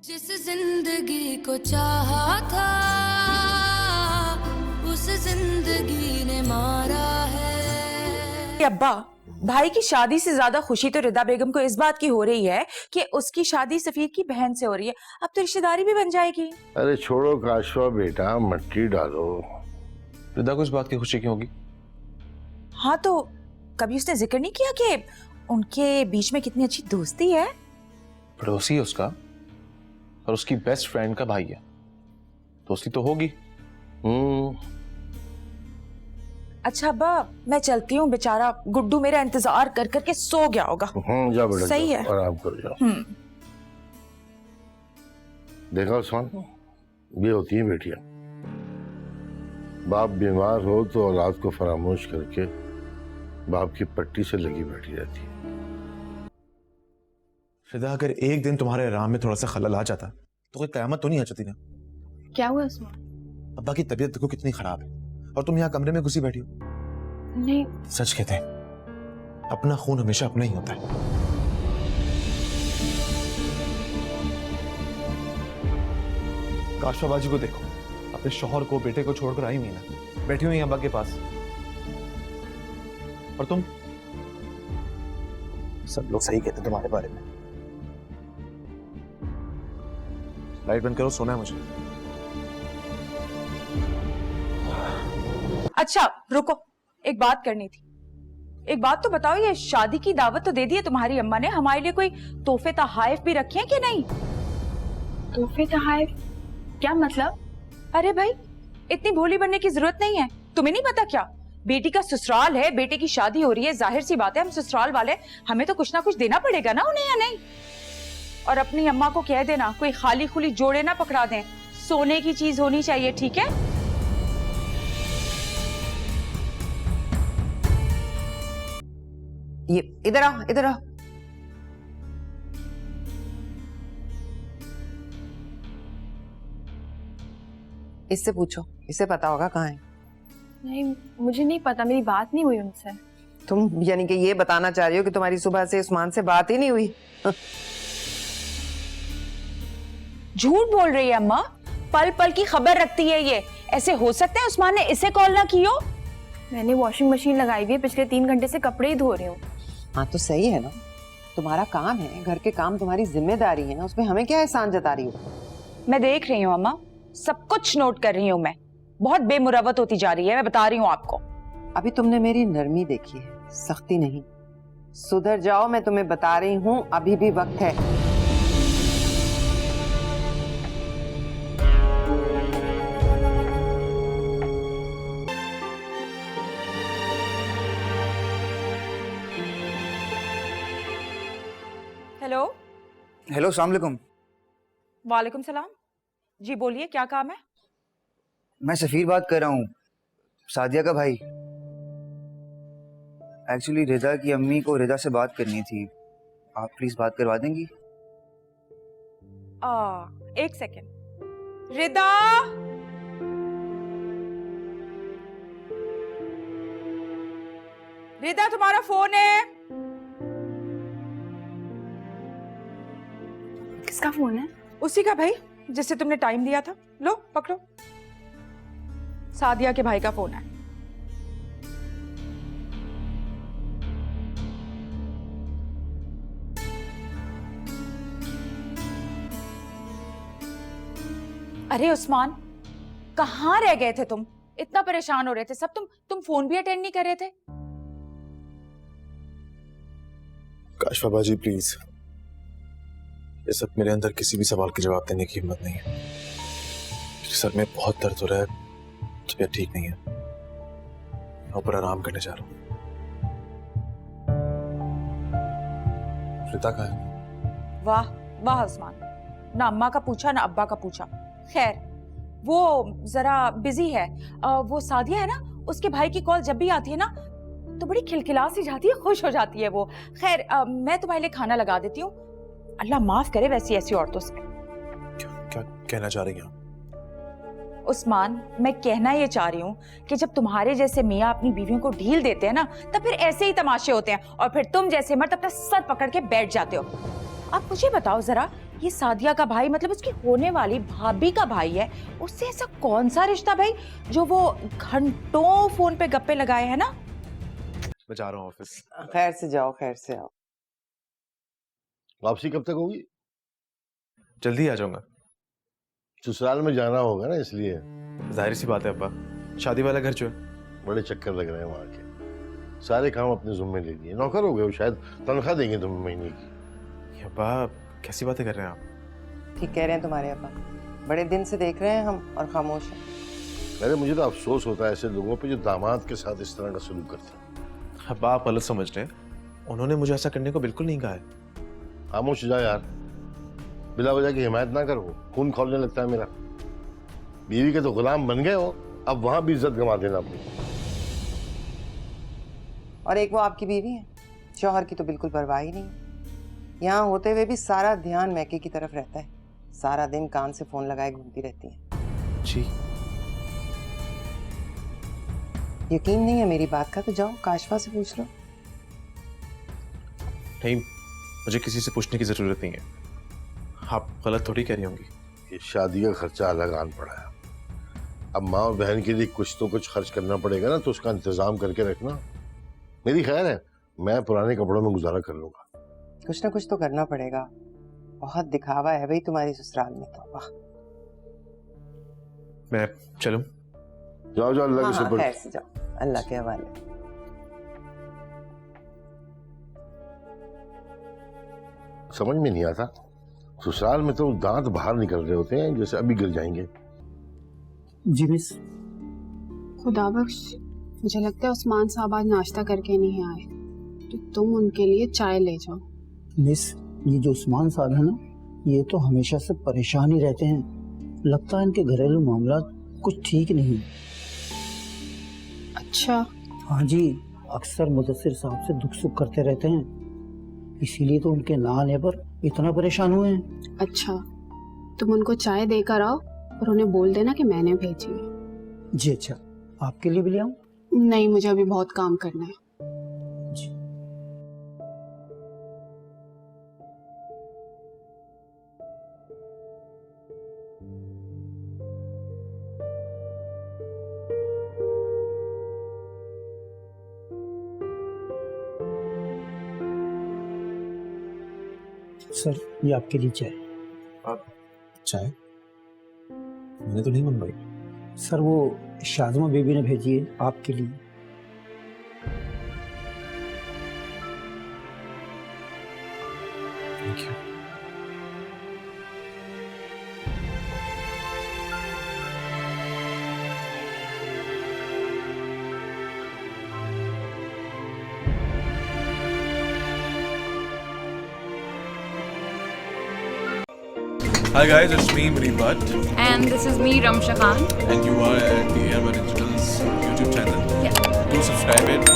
जिस जिंदगी को चाहा था उस जिंदगी ने मारा है। अब्बा, भाई की शादी से ज्यादा खुशी तो रिदा बेगम को इस बात की हो रही है कि उसकी शादी सफीर की बहन से हो रही है। अब तो रिश्तेदारी भी बन जाएगी। अरे छोड़ो काशवा बेटा, मट्टी डालो। रिदा को इस बात की खुशी क्यों होगी? हाँ तो कभी उसने जिक्र नहीं किया कि उनके बीच में कितनी अच्छी दोस्ती है? पड़ोसी है उसका और उसकी बेस्ट फ्रेंड का भाई है, दोस्ती तो होगी। अच्छा अब्बा, मैं चलती हूँ। बेचारा गुड्डू मेरा इंतजार कर करके सो गया होगा। जाओ बेटा, सही है, आराम कर जाओ। देखा उस्मान, ये होती है बेटियां। बाप बीमार हो तो औलाद को फरामोश करके बाप की पट्टी से लगी बैठी रहती है। रिदा, अगर एक दिन तुम्हारे आराम में थोड़ा सा खलल आ जाता तो कोई कयामत तो नहीं आ जाती ना। क्या हुआ उस्मान? अब्बा की तबीयत देखो कितनी खराब है और तुम यहाँ कमरे में घुसी बैठी हो। नहीं, सच कहते हैं अपना खून हमेशा अपना ही होता है। काशवा बाजी को देखो, अपने शौहर को बेटे को छोड़कर आई हुई ना, बैठी हुई अब्बा के पास। और तुम? सब लोग सही कहते तुम्हारे बारे में। लाइट बंद करो, सोना है मुझे। अच्छा रुको, एक बात करनी थी। एक बात तो बताओ, ये शादी की दावत तो दे दी है तुम्हारी अम्मा ने, हमारे लिए कोई तोहफे तहाइफ भी रखे हैं कि नहीं? तोहफे तहाइफ? क्या मतलब? अरे भाई, इतनी भोली बनने की जरूरत नहीं है। तुम्हें नहीं पता क्या? बेटी का ससुराल है, बेटे की शादी हो रही है, जाहिर सी बात है हम ससुराल वाले, हमें तो कुछ ना कुछ देना पड़ेगा ना उन्हें, या नहीं? और अपनी अम्मा को कह देना कोई खाली खुली जोड़े ना पकड़ा दें, सोने की चीज होनी चाहिए, ठीक है? ये इधर आओ, इधर आओ। इससे पूछो, इसे पता होगा कहाँ है। नहीं, मुझे नहीं पता, मेरी बात नहीं हुई उनसे। तुम यानी कि ये बताना चाह रही हो कि तुम्हारी सुबह से उस्मान से बात ही नहीं हुई? झूठ बोल रही है अम्मा, पल पल की खबर रखती है ये। ऐसे हो सकता है उस्मान ने इसे कॉल ना की हो? मैंने वॉशिंग मशीन लगाई हुई है, पिछले 3 घंटे से कपड़े ही धो रही हूँ। हाँ तो सही है ना, तुम्हारा काम है, घर के काम तुम्हारी जिम्मेदारी है ना, उसमें हमें क्या एहसान जता रही हो? मैं देख रही हूँ अम्मा, सब कुछ नोट कर रही हूँ मैं। बहुत बेमुरवत होती जा रही है, मैं बता रही हूँ आपको। अभी तुमने मेरी नरमी देखी है, सख्ती नहीं। सुधर जाओ, मैं तुम्हें बता रही हूँ, अभी भी वक्त है। हेलो। हेलो, अस्सलाम वालेकुम। वालेकुम सलाम। जी बोलिए, क्या काम है? मैं सफीर बात कर रहा हूँ, सादिया का भाई। एक्चुअली रिदा की अम्मी को रिदा से बात करनी थी, आप प्लीज बात करवा देंगी? एक सेकेंड। रिदा, रिदा तुम्हारा फोन है। किसका फोन है? उसी का भाई, जिससे तुमने टाइम दिया था। लो पकड़ो, सादिया के भाई का फोन है। अरे उस्मान, कहाँ रह गए थे तुम? इतना परेशान हो रहे थे सब, तुम फोन भी अटेंड नहीं कर रहे थे। काशवा बाजी प्लीज, ये सब मेरे अंदर किसी भी सवाल के जवाब देने की हिम्मत नहीं है। मेरे सर में बहुत दर्द हो रहा है, तबीयत ठीक नहीं है, मैं ऊपर आराम करने जा रहा हूँ। रिदा कहाँ है? वाह वाह उस्मान, ना अम्मा का पूछा ना अब्बा का पूछा। खैर, वो जरा बिजी है। वो सादिया है ना, उसके भाई की कॉल जब भी आती है ना तो बड़ी खिलखिला सी जाती है, खुश हो जाती है वो। खैर, मैं तुम्हारे लिए खाना लगा देती हूँ। अल्लाह माफ करे वैसी ऐसी औरतों से। क्या कहना चाह रही हैं आप? उस्मान, मैं कहना ये चाह रही हूँ कि जब तुम्हारे जैसे मियाँ अपनी बीवियों को ढील देते हैं ना, तब फिर ऐसे ही तमाशे होते हैं और फिर तुम जैसे मर्द अपना सर पकड़ के बैठ जाते हो। अब मुझे बताओ जरा, ये सादिया का भाई मतलब उसकी होने वाली भाभी का भाई है, उससे ऐसा कौन सा रिश्ता भाई जो वो घंटों फोन पे गप्पे लगाए है ना। मैं जा रहा हूँ ऑफिस। खैर से जाओ, खैर से आओ। वापसी कब तक होगी? जल्दी आ जाऊंगा। ससुराल में जाना होगा ना, इसलिए। जाहिर सी बात है अब्बा, शादी वाला घर जो है। बड़े चक्कर लग रहे हैं वहां के, सारे काम अपने जुम्मे ले लिए। नौकर हो गए हो, शायद तनख्वाह देंगे तुम्हें महीने की। अब्बा कैसी बातें कर रहे हैं आप? ठीक कह रहे हैं तुम्हारे अब्बा, बड़े दिन से देख रहे हैं हम और खामोश हैं। अरे मुझे तो अफसोस होता है ऐसे लोगों पे जो दामाद के साथ इस तरह का सलूक करते हैं। अब्बा आप गलत समझ रहे हैं, उन्होंने मुझे ऐसा करने को बिल्कुल नहीं कहा है। खामोश हो जा यार, बिला वजह की हिमायत ना करो, खून खौलने लगता है मेरा। बीवी के तो गुलाम बन गए हो, अब वहां भी इज्जत गंवा देना अपनी। और एक वो आपकी बीवी है, शौहर की तो बिल्कुल परवाह ही नहीं है। यहाँ होते हुए भी सारा ध्यान मैके की तरफ रहता है, सारा दिन कान से फोन लगाए घूमती रहती है। जी यकीन नहीं है मेरी बात का तो जाओ काशफा से पूछ लो। नहीं, मुझे किसी से पूछने की जरूरत नहीं है। आप गलत थोड़ी कह रही होंगी। ये शादी का खर्चा अलग आन पड़ा है, अब माँ और बहन के लिए कुछ तो कुछ खर्च करना पड़ेगा ना, तो उसका इंतजाम करके रखना। मेरी खैर है, मैं पुराने कपड़ों में गुजारा कर लूंगा। कुछ ना कुछ तो करना पड़ेगा, बहुत दिखावा है भाई तुम्हारी ससुराल में तो। वाह। मैं चलूं? जाओ जाओ, अल्लाह हाँ, के हाँ, शुक्र। खैर से जाओ, अल्लाह के हवाले। समझ में नहीं आता, ससुराल में तो दांत बाहर निकल रहे होते हैं जैसे अभी गिर जाएंगे। जी मिस। खुदा बख्श, मुझे लगता है उस्मान साहब आज नाश्ता करके नहीं आए, तो तुम उनके लिए चाय ले जाओ। मिस, ये जो उस्मान साहब है ना, ये तो हमेशा से परेशान ही रहते हैं। लगता है इनके घरेलू मामला कुछ ठीक नहीं। अच्छा। हाँ जी, अक्सर मुदस्सिर साहब से दुख सुख करते रहते हैं, इसीलिए तो उनके ना आने पर इतना परेशान हुए हैं। अच्छा, तुम उनको चाय देकर आओ और उन्हें बोल देना कि मैंने भेजी है। जी अच्छा, आपके लिए भी ले आऊं? नहीं, मुझे अभी बहुत काम करना है। जी। सर, ये आपके लिए चाय। आप चाय? मैंने तो नहीं मंगवाई। सर, वो शाज़मा बीबी ने भेजी है आपके लिए। Thank you. Hi guys, it's me Munib Bhatt, And this is me, Ramsha Khan. and you are at the AM Originals YouTube channel. Yeah. Do subscribe it